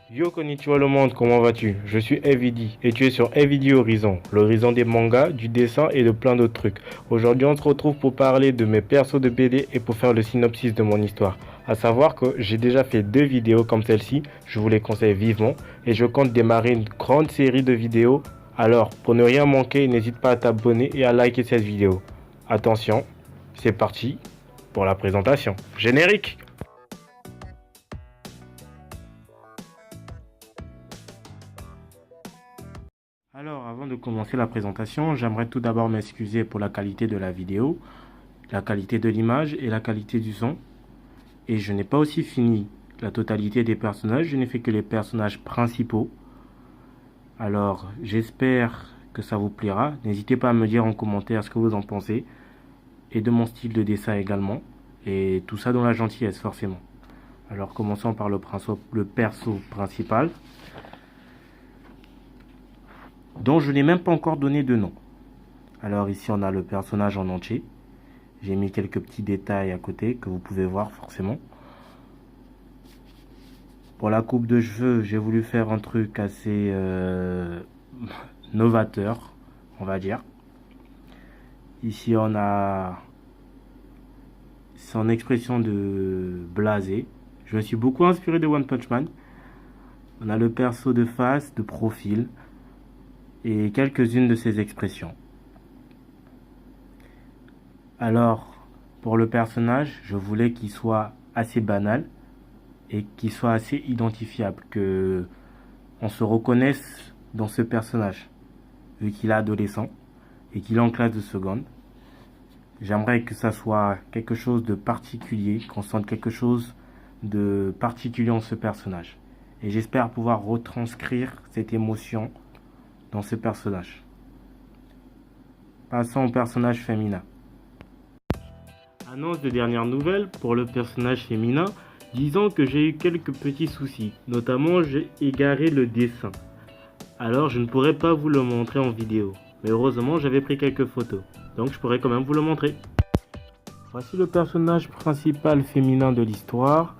Yo konnichiwa le monde, comment vas-tu? Je suis Evidi et tu es sur Evidi Horizon, l'horizon des mangas, du dessin et de plein d'autres trucs. Aujourd'hui on se retrouve pour parler de mes persos de BD et pour faire le synopsis de mon histoire. A savoir que j'ai déjà fait 2 vidéos comme celle-ci, je vous les conseille vivement et je compte démarrer une grande série de vidéos. Alors pour ne rien manquer, n'hésite pas à t'abonner et à liker cette vidéo. Attention, c'est parti pour la présentation. Générique! Alors, avant de commencer la présentation, j'aimerais tout d'abord m'excuser pour la qualité de la vidéo, la qualité de l'image et la qualité du son. Et je n'ai pas aussi fini la totalité des personnages, je n'ai fait que les personnages principaux. Alors, j'espère que ça vous plaira. N'hésitez pas à me dire en commentaire ce que vous en pensez et de mon style de dessin également. Et tout ça dans la gentillesse, forcément. Alors, commençons par le perso principal, dont je n'ai même pas encore donné de nom. Alors ici on a le personnage en entier. J'ai mis quelques petits détails à côté que vous pouvez voir forcément. Pour la coupe de cheveux, j'ai voulu faire un truc assez novateur, on va dire. Ici on a son expression de blasé. Je me suis beaucoup inspiré de One Punch Man. On a le perso de face, de profil et quelques-unes de ses expressions. Alors, pour le personnage, je voulais qu'il soit assez banal et qu'il soit assez identifiable, que on se reconnaisse dans ce personnage, vu qu'il est adolescent et qu'il est en classe de seconde. J'aimerais que ça soit quelque chose de particulier, qu'on sente quelque chose de particulier en ce personnage. Et j'espère pouvoir retranscrire cette émotion dans ce personnage. Passons au personnage féminin. Annonce de dernière nouvelle pour le personnage féminin, disant que j'ai eu quelques petits soucis, notamment j'ai égaré le dessin. Alors je ne pourrais pas vous le montrer en vidéo, mais heureusement j'avais pris quelques photos, donc je pourrais quand même vous le montrer. Voici le personnage principal féminin de l'histoire.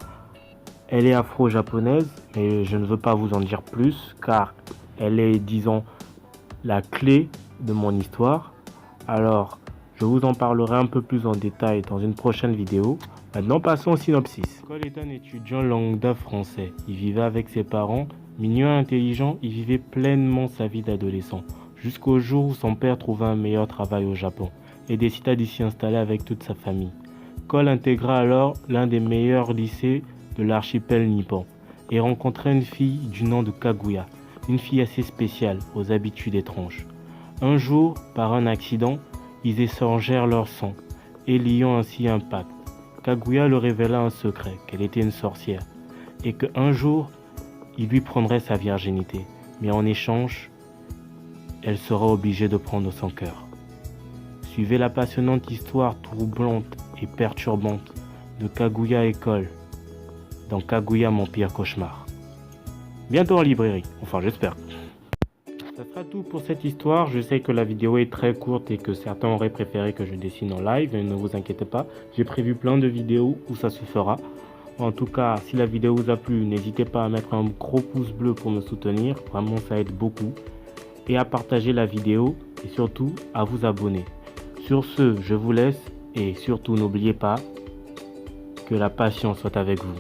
Elle est afro-japonaise, mais je ne veux pas vous en dire plus, car elle est, disons, la clé de mon histoire. Alors, je vous en parlerai un peu plus en détail dans une prochaine vidéo. Maintenant, passons au synopsis. Cole est un étudiant lambda français. Il vivait avec ses parents. Mignon et intelligent, il vivait pleinement sa vie d'adolescent. Jusqu'au jour où son père trouva un meilleur travail au Japon et décida d'y s'y installer avec toute sa famille. Cole intégra alors l'un des meilleurs lycées de l'archipel nippon et rencontra une fille du nom de Kaguya, une fille assez spéciale, aux habitudes étranges. Un jour, par un accident, ils échangèrent leur sang et liant ainsi un pacte. Kaguya leur révéla un secret, qu'elle était une sorcière, et qu'un jour, il lui prendrait sa virginité, mais en échange, elle sera obligée de prendre son cœur. Suivez la passionnante histoire troublante et perturbante de Kaguya et Cole dans Kaguya mon pire cauchemar. Bientôt en librairie, enfin j'espère. Ça sera tout pour cette histoire. Je sais que la vidéo est très courte et que certains auraient préféré que je dessine en live, mais ne vous inquiétez pas, j'ai prévu plein de vidéos où ça se fera. En tout cas, si la vidéo vous a plu, n'hésitez pas à mettre un gros pouce bleu pour me soutenir, vraiment ça aide beaucoup. Et à partager la vidéo et surtout à vous abonner. Sur ce, je vous laisse et surtout n'oubliez pas que la passion soit avec vous.